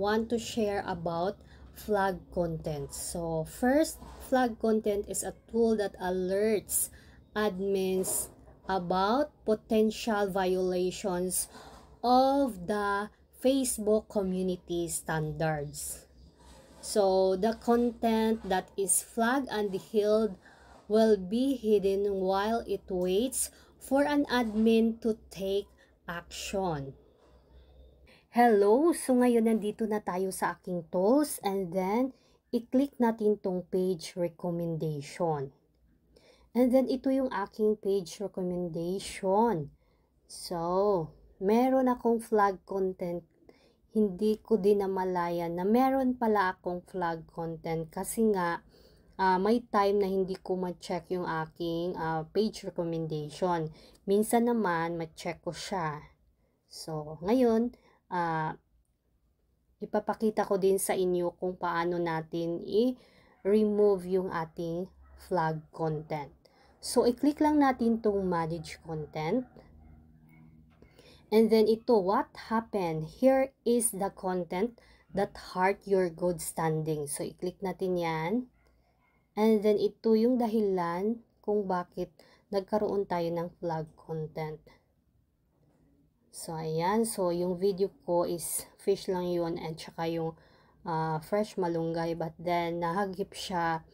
want to share about flag content. So first, flag content is a tool that alerts admins about potential violations of the Facebook community standards. So the content that is flagged and held will be hidden while it waits for an admin to take action. Hello! So ngayon nandito na tayo sa aking tools and then i-click natin tong page recommendation. And then ito yung aking page recommendation. So, meron akong flag content. Hindi ko din namalayan na meron pala akong flag content kasi nga may time na hindi ko ma-check yung aking page recommendation. Minsan naman ma-check ko siya. So, ngayon, ipapakita ko din sa inyo kung paano natin i-remove yung ating flag content. So, i-click lang natin tong manage content. And then ito, what happened? Here is the content that hurt your good standing. So, i-click natin yan. And then ito yung dahilan kung bakit nagkaroon tayo ng flag content. So, ayan. So, yung video ko is fish lang yun and tsaka yung fresh malunggay. But then, nahagip siya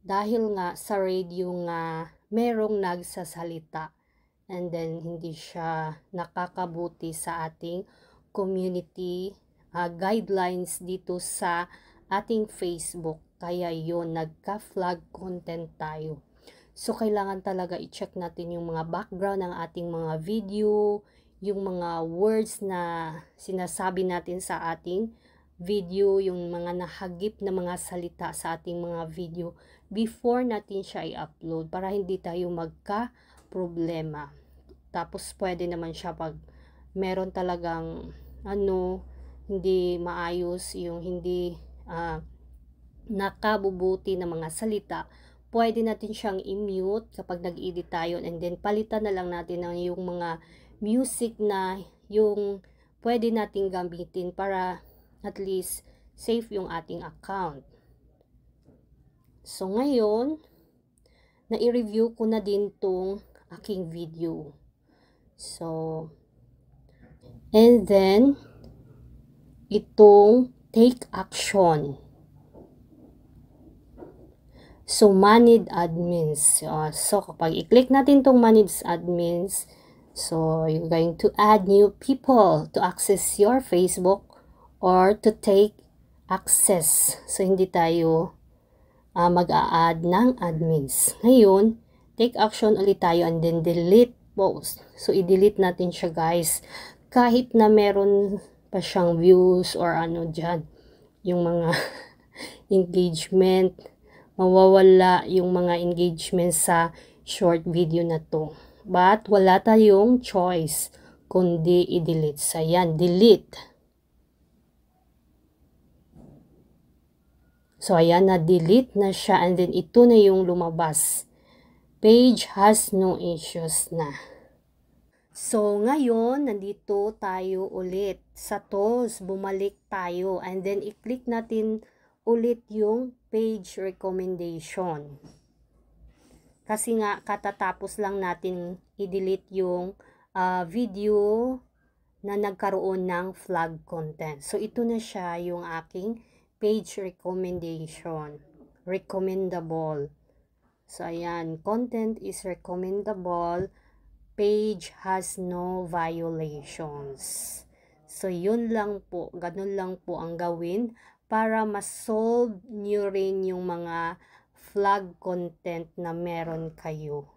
dahil nga sa radio nga merong nagsasalita. And then, hindi siya nakakabuti sa ating community guidelines dito sa ating Facebook. Kaya yun, nagka-flag content tayo. So, kailangan talaga i-check natin yung mga background ng ating mga video, yung mga words na sinasabi natin sa ating video, yung mga nahagip na mga salita sa ating mga video before natin siya i-upload para hindi tayo magka-problema. Tapos pwede naman siya pag meron talagang hindi maayos, yung hindi nakabubuti na mga salita, pwede natin siyang i-mute kapag nag-edit tayo and then palitan na lang natin ng yung mga music na yung pwede nating gamitin para at least safe yung ating account. So ngayon, na-review ko na din tong aking video. So, and then, itong take action. So, manage admins. So, kapag i-click natin tong manage admins, so, you're going to add new people to access your Facebook or to take access. So, hindi tayo mag-a-add ng admins. Ngayon, take action ulit tayo and then delete post. So, i-delete natin siya guys. Kahit na meron pa siyang views or dyan, yung mga engagement, mawawala yung mga engagement sa short video na to. But, wala tayong choice kundi i-delete. So, yan, delete. So, ayan, na-delete na siya. And then, ito na yung lumabas. Page has no issues na. So, ngayon, nandito tayo ulit sa tools. Bumalik tayo. And then, i-click natin ulit yung page recommendation. Kasi nga, katatapos lang natin i-delete yung video na nagkaroon ng flag content. So, ito na siya yung aking page recommendation. Recommendable. So, ayan. Content is recommendable. Page has no violations. So, yun lang po. Ganun lang po ang gawin para ma-solve nyo rin yung mga flag content na meron kayo.